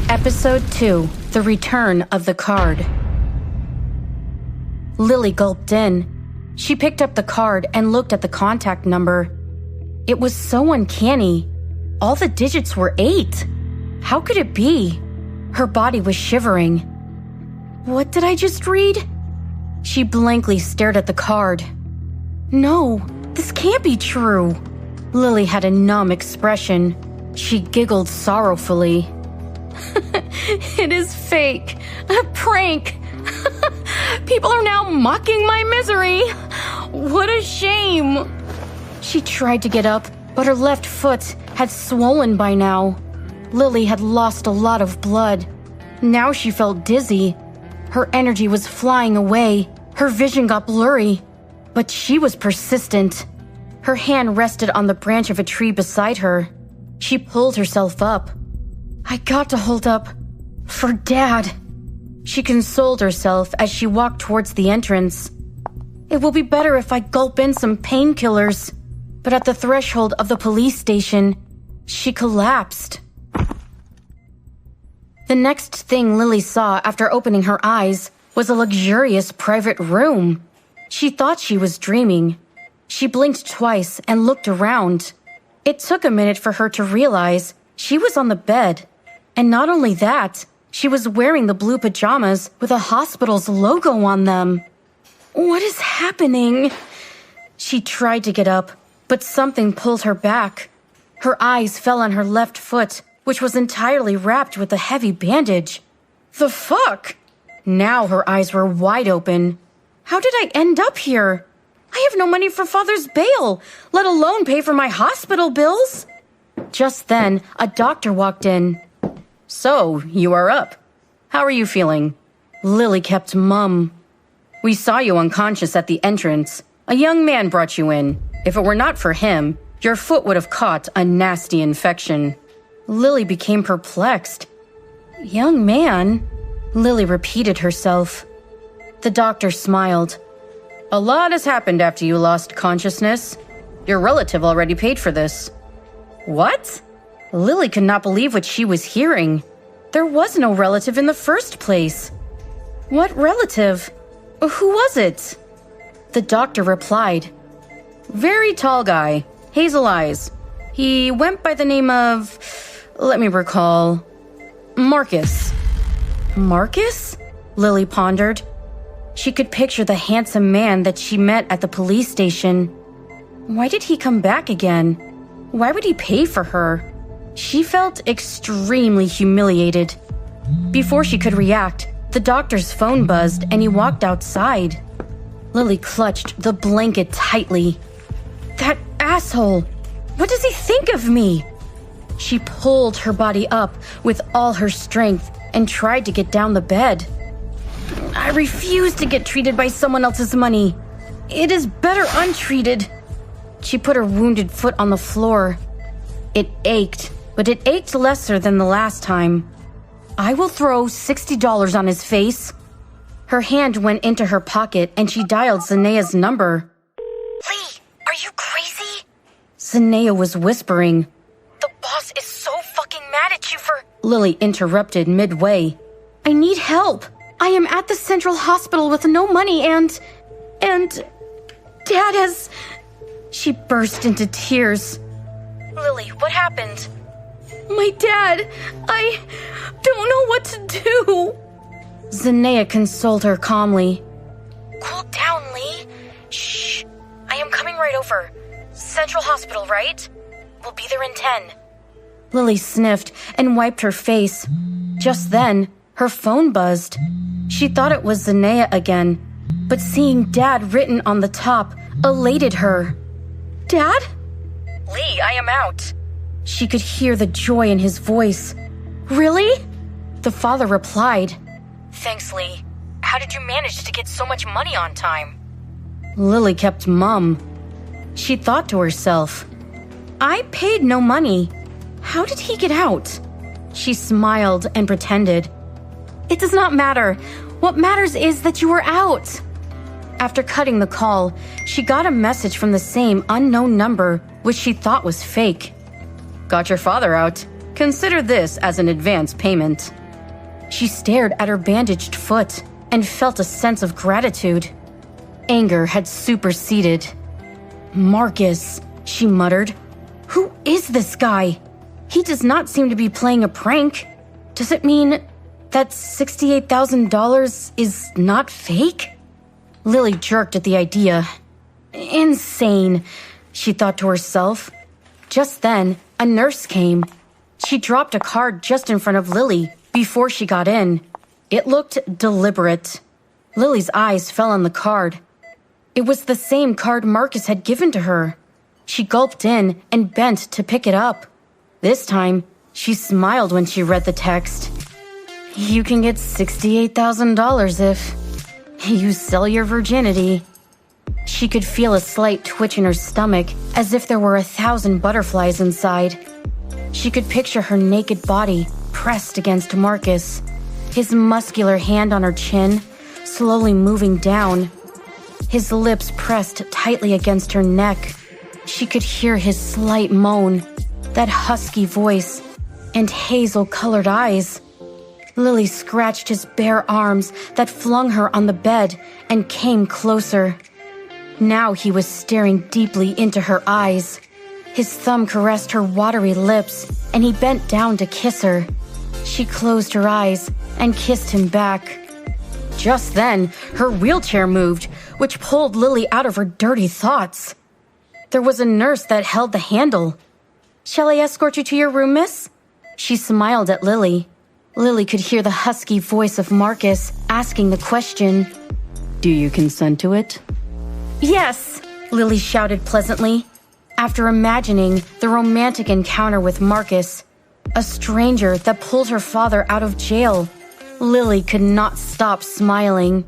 Episode 2, The Return of the Card. Lily gulped in. She picked up the card and looked at the contact number. It was so uncanny. All the digits were 8. How could it be? Her body was shivering. What did I just read? She blankly stared at the card. No, this can't be true. Lily had a numb expression. She giggled sorrowfully. It is fake. A prank. People are now mocking my misery. What a shame. She tried to get up, but her left foot had swollen by now. Lily had lost a lot of blood. Now she felt dizzy. Her energy was flying away. Her vision got blurry. But she was persistent. Her hand rested on the branch of a tree beside her. She pulled herself up. I got to hold up. For Dad. She consoled herself as she walked towards the entrance. It will be better if I gulp in some painkillers. But at the threshold of the police station, she collapsed. The next thing Lily saw after opening her eyes was a luxurious private room. She thought she was dreaming. She blinked twice and looked around. It took a minute for her to realize she was on the bed. And not only that, she was wearing the blue pajamas with a hospital's logo on them. What is happening? She tried to get up, but something pulled her back. Her eyes fell on her left foot, which was entirely wrapped with a heavy bandage. The fuck? Now her eyes were wide open. How did I end up here? I have no money for Father's bail, let alone pay for my hospital bills. Just then, a doctor walked in. So, you are up. How are you feeling? Lily kept mum. We saw you unconscious at the entrance. A young man brought you in. If it were not for him, your foot would have caught a nasty infection. Lily became perplexed. Young man? Lily repeated herself. The doctor smiled. A lot has happened after you lost consciousness. Your relative already paid for this. What? Lily could not believe what she was hearing. There was no relative in the first place. What relative? Who was it? The doctor replied. Very tall guy, hazel eyes. He went by the name of, let me recall, Marcus. Marcus? Lily pondered. She could picture the handsome man that she met at the police station. Why did he come back again? Why would he pay for her? She felt extremely humiliated. Before she could react, the doctor's phone buzzed and he walked outside. Lily clutched the blanket tightly. That asshole! What does he think of me? She pulled her body up with all her strength and tried to get down the bed. I refuse to get treated by someone else's money. It is better untreated. She put her wounded foot on the floor. It ached, but it ached lesser than the last time. I will throw $60 on his face. Her hand went into her pocket and she dialed Zanea's number. Lee, are you crazy? Zanea was whispering. The boss is so fucking mad at you for... Lily interrupted midway. I need help. I am at the Central Hospital with no money and Dad has... She burst into tears. Lily, what happened? My dad, I don't know what to do. Zanea consoled her calmly. Cool down, Lee. Shh. I am coming right over. Central Hospital, right? We'll be there in 10. Lily sniffed and wiped her face. Just then, her phone buzzed. She thought it was Zanea again, but seeing Dad written on the top elated her. Dad? Lee, I am out. She could hear the joy in his voice. Really? The father replied. Thanks, Lee. How did you manage to get so much money on time? Lily kept mum. She thought to herself, I paid no money. How did he get out? She smiled and pretended. "It does not matter. What matters is that you were out." After cutting the call, she got a message from the same unknown number, which she thought was fake. "Got your father out. Consider this as an advance payment." She stared at her bandaged foot and felt a sense of gratitude. Anger had superseded. "Marcus," she muttered. "Who is this guy? He does not seem to be playing a prank. Does it mean that $68,000 is not fake?" Lily jerked at the idea. Insane, she thought to herself. Just then, a nurse came. She dropped a card just in front of Lily before she got in. It looked deliberate. Lily's eyes fell on the card. It was the same card Marcus had given to her. She gulped in and bent to pick it up. This time, she smiled when she read the text. "You can get $68,000 if you sell your virginity." She could feel a slight twitch in her stomach, as if there were 1,000 butterflies inside. She could picture her naked body pressed against Marcus, his muscular hand on her chin, slowly moving down. His lips pressed tightly against her neck. She could hear his slight moan, that husky voice, and hazel-colored eyes. Lily scratched his bare arms that flung her on the bed and came closer. Now he was staring deeply into her eyes. His thumb caressed her watery lips, and he bent down to kiss her. She closed her eyes and kissed him back. Just then, her wheelchair moved, which pulled Lily out of her dirty thoughts. There was a nurse that held the handle. "Shall I escort you to your room, miss?" She smiled at Lily. Lily could hear the husky voice of Marcus asking the question. "Do you consent to it?" "Yes," Lily shouted pleasantly. After imagining the romantic encounter with Marcus, a stranger that pulled her father out of jail, Lily could not stop smiling.